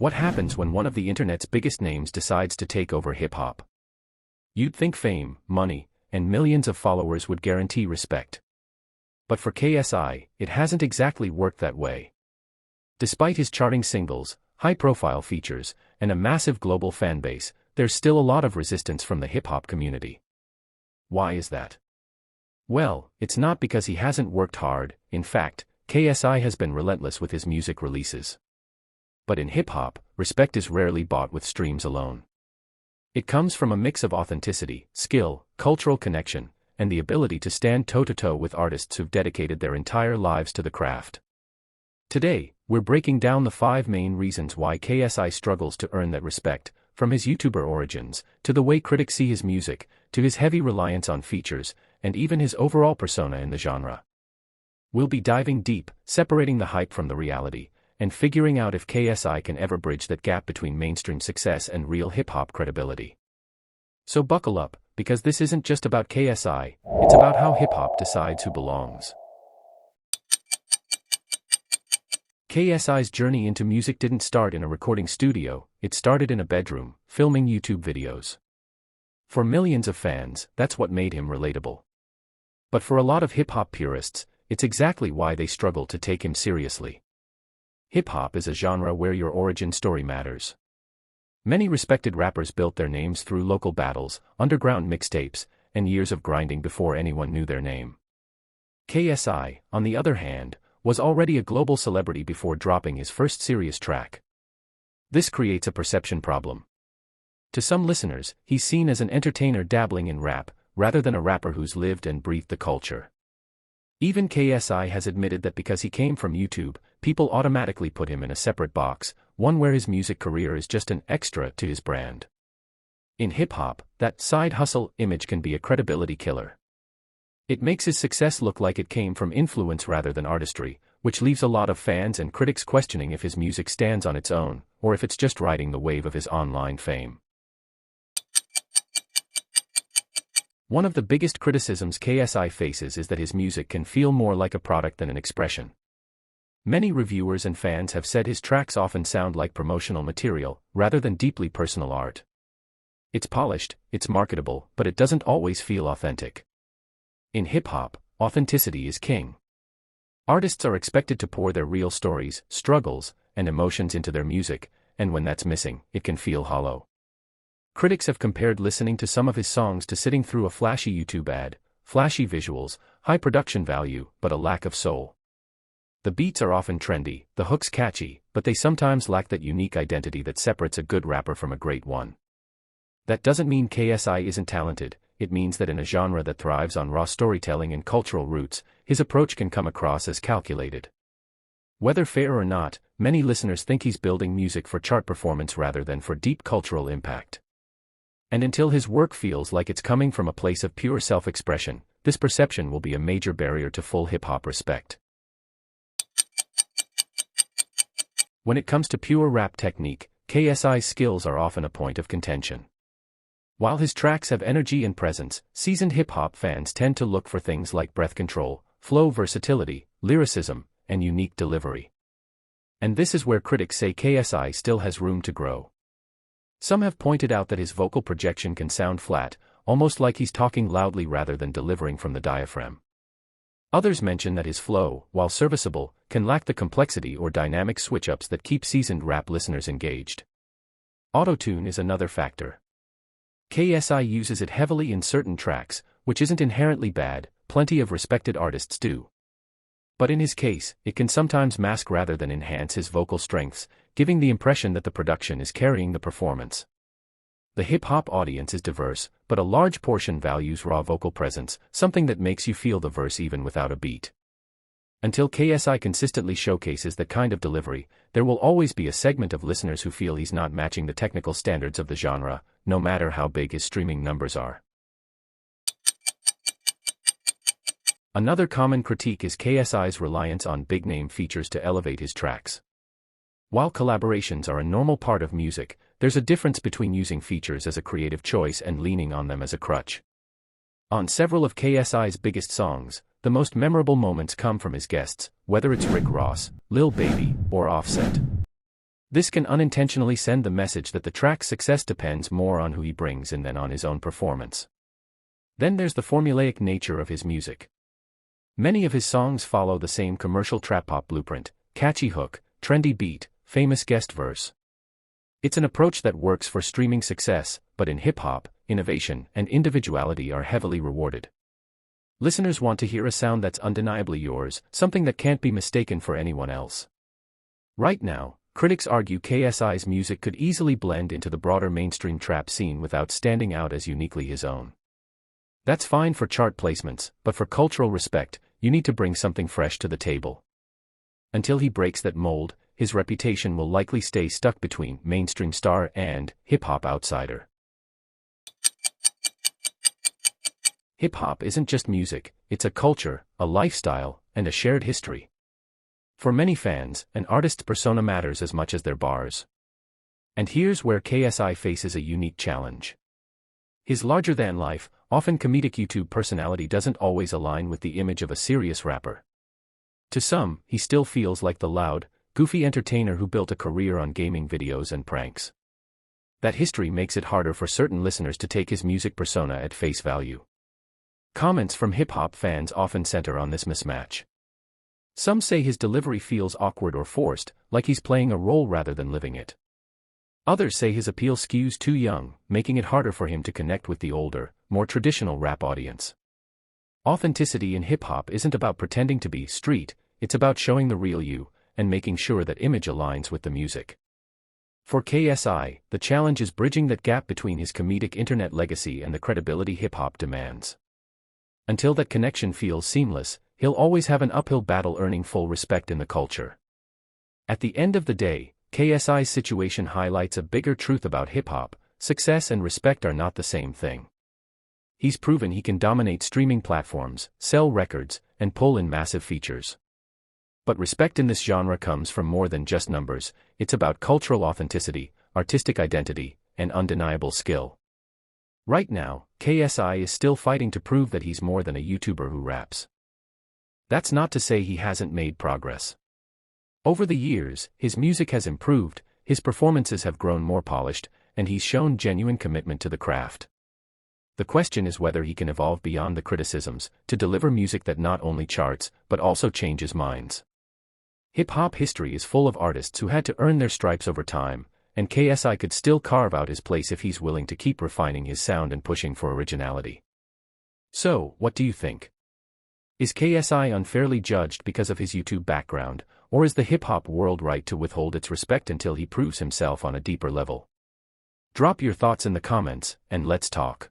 What happens when one of the internet's biggest names decides to take over hip-hop? You'd think fame, money, and millions of followers would guarantee respect. But for KSI, it hasn't exactly worked that way. Despite his charting singles, high-profile features, and a massive global fanbase, there's still a lot of resistance from the hip-hop community. Why is that? Well, it's not because he hasn't worked hard. In fact, KSI has been relentless with his music releases. But in hip-hop, respect is rarely bought with streams alone. It comes from a mix of authenticity, skill, cultural connection, and the ability to stand toe-to-toe with artists who've dedicated their entire lives to the craft. Today, we're breaking down the 5 main reasons why KSI struggles to earn that respect, from his YouTuber origins, to the way critics see his music, to his heavy reliance on features, and even his overall persona in the genre. We'll be diving deep, separating the hype from the reality, and figuring out if KSI can ever bridge that gap between mainstream success and real hip-hop credibility. So buckle up, because this isn't just about KSI, it's about how hip-hop decides who belongs. KSI's journey into music didn't start in a recording studio, it started in a bedroom, filming YouTube videos. For millions of fans, that's what made him relatable. But for a lot of hip-hop purists, it's exactly why they struggle to take him seriously. Hip-hop is a genre where your origin story matters. Many respected rappers built their names through local battles, underground mixtapes, and years of grinding before anyone knew their name. KSI, on the other hand, was already a global celebrity before dropping his first serious track. This creates a perception problem. To some listeners, he's seen as an entertainer dabbling in rap, rather than a rapper who's lived and breathed the culture. Even KSI has admitted that because he came from YouTube, people automatically put him in a separate box, one where his music career is just an extra to his brand. In hip-hop, that side hustle image can be a credibility killer. It makes his success look like it came from influence rather than artistry, which leaves a lot of fans and critics questioning if his music stands on its own, or if it's just riding the wave of his online fame. One of the biggest criticisms KSI faces is that his music can feel more like a product than an expression. Many reviewers and fans have said his tracks often sound like promotional material, rather than deeply personal art. It's polished, it's marketable, but it doesn't always feel authentic. In hip-hop, authenticity is king. Artists are expected to pour their real stories, struggles, and emotions into their music, and when that's missing, it can feel hollow. Critics have compared listening to some of his songs to sitting through a flashy YouTube ad, flashy visuals, high production value, but a lack of soul. The beats are often trendy, the hooks catchy, but they sometimes lack that unique identity that separates a good rapper from a great one. That doesn't mean KSI isn't talented, it means that in a genre that thrives on raw storytelling and cultural roots, his approach can come across as calculated. Whether fair or not, many listeners think he's building music for chart performance rather than for deep cultural impact. And until his work feels like it's coming from a place of pure self-expression, this perception will be a major barrier to full hip-hop respect. When it comes to pure rap technique, KSI's skills are often a point of contention. While his tracks have energy and presence, seasoned hip-hop fans tend to look for things like breath control, flow versatility, lyricism, and unique delivery. And this is where critics say KSI still has room to grow. Some have pointed out that his vocal projection can sound flat, almost like he's talking loudly rather than delivering from the diaphragm. Others mention that his flow, while serviceable, can lack the complexity or dynamic switch-ups that keep seasoned rap listeners engaged. Auto-tune is another factor. KSI uses it heavily in certain tracks, which isn't inherently bad, plenty of respected artists do. But in his case, it can sometimes mask rather than enhance his vocal strengths, giving the impression that the production is carrying the performance. The hip-hop audience is diverse, but a large portion values raw vocal presence, something that makes you feel the verse even without a beat. Until KSI consistently showcases that kind of delivery, there will always be a segment of listeners who feel he's not matching the technical standards of the genre, no matter how big his streaming numbers are. Another common critique is KSI's reliance on big-name features to elevate his tracks. While collaborations are a normal part of music, there's a difference between using features as a creative choice and leaning on them as a crutch. On several of KSI's biggest songs, the most memorable moments come from his guests, whether it's Rick Ross, Lil Baby, or Offset. This can unintentionally send the message that the track's success depends more on who he brings in than on his own performance. Then there's the formulaic nature of his music. Many of his songs follow the same commercial trap-pop blueprint: catchy hook, trendy beat, famous guest verse. It's an approach that works for streaming success, but in hip-hop, innovation and individuality are heavily rewarded. Listeners want to hear a sound that's undeniably yours, something that can't be mistaken for anyone else. Right now, critics argue KSI's music could easily blend into the broader mainstream trap scene without standing out as uniquely his own. That's fine for chart placements, but for cultural respect, you need to bring something fresh to the table. Until he breaks that mold, his reputation will likely stay stuck between mainstream star and hip-hop outsider. Hip-hop isn't just music, it's a culture, a lifestyle, and a shared history. For many fans, an artist's persona matters as much as their bars. And here's where KSI faces a unique challenge. His larger-than-life, often comedic YouTube personality doesn't always align with the image of a serious rapper. To some, he still feels like the loud, goofy entertainer who built a career on gaming videos and pranks. That history makes it harder for certain listeners to take his music persona at face value. Comments from hip-hop fans often center on this mismatch. Some say his delivery feels awkward or forced, like he's playing a role rather than living it. Others say his appeal skews too young, making it harder for him to connect with the older, more traditional rap audience. Authenticity in hip-hop isn't about pretending to be street, it's about showing the real you, and making sure that image aligns with the music. For KSI, the challenge is bridging that gap between his comedic internet legacy and the credibility hip-hop demands. Until that connection feels seamless, he'll always have an uphill battle earning full respect in the culture. At the end of the day, KSI's situation highlights a bigger truth about hip-hop: success and respect are not the same thing. He's proven he can dominate streaming platforms, sell records, and pull in massive features. But respect in this genre comes from more than just numbers. It's about cultural authenticity, artistic identity, and undeniable skill. Right now, KSI is still fighting to prove that he's more than a YouTuber who raps. That's not to say he hasn't made progress. Over the years, his music has improved, his performances have grown more polished, and he's shown genuine commitment to the craft. The question is whether he can evolve beyond the criticisms, to deliver music that not only charts, but also changes minds. Hip-hop history is full of artists who had to earn their stripes over time, and KSI could still carve out his place if he's willing to keep refining his sound and pushing for originality. So, what do you think? Is KSI unfairly judged because of his YouTube background, or is the hip-hop world right to withhold its respect until he proves himself on a deeper level? Drop your thoughts in the comments, and let's talk.